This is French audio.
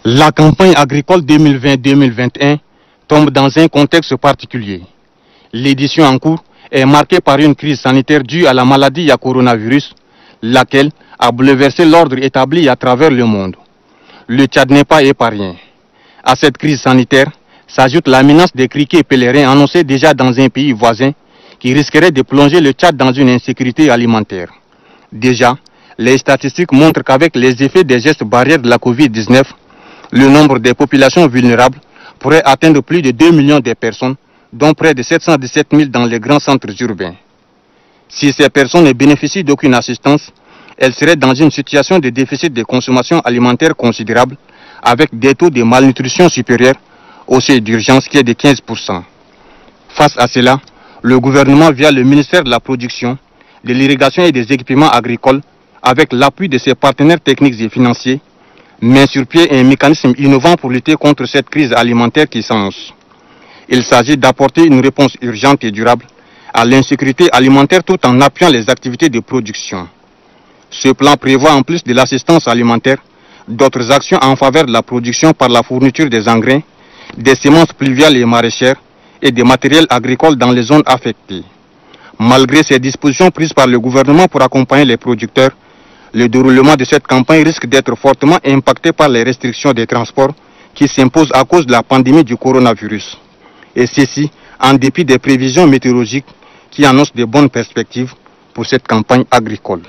La campagne agricole 2020-2021 tombe dans un contexte particulier. L'édition en cours est marquée par une crise sanitaire due à la maladie à coronavirus, laquelle a bouleversé l'ordre établi à travers le monde. Le Tchad n'est pas épargné. À cette crise sanitaire s'ajoute la menace des criquets pèlerins annoncés déjà dans un pays voisin qui risquerait de plonger le Tchad dans une insécurité alimentaire. Déjà, les statistiques montrent qu'avec les effets des gestes barrières de la Covid-19, le nombre des populations vulnérables pourrait atteindre plus de 2 millions de personnes, dont près de 717 000 dans les grands centres urbains. Si ces personnes ne bénéficient d'aucune assistance, elles seraient dans une situation de déficit de consommation alimentaire considérable, avec des taux de malnutrition supérieurs au seuil d'urgence qui est de 15%. Face à cela, le gouvernement, via le ministère de la Production, de l'Irrigation et des Équipements agricoles, avec l'appui de ses partenaires techniques et financiers, met sur pied un mécanisme innovant pour lutter contre cette crise alimentaire qui s'annonce. Il s'agit d'apporter une réponse urgente et durable à l'insécurité alimentaire tout en appuyant les activités de production. Ce plan prévoit en plus de l'assistance alimentaire, d'autres actions en faveur de la production par la fourniture des engrais, des semences pluviales et maraîchères et des matériels agricoles dans les zones affectées. Malgré ces dispositions prises par le gouvernement pour accompagner les producteurs, le déroulement de cette campagne risque d'être fortement impacté par les restrictions des transports qui s'imposent à cause de la pandémie du coronavirus. Et ceci en dépit des prévisions météorologiques qui annoncent de bonnes perspectives pour cette campagne agricole.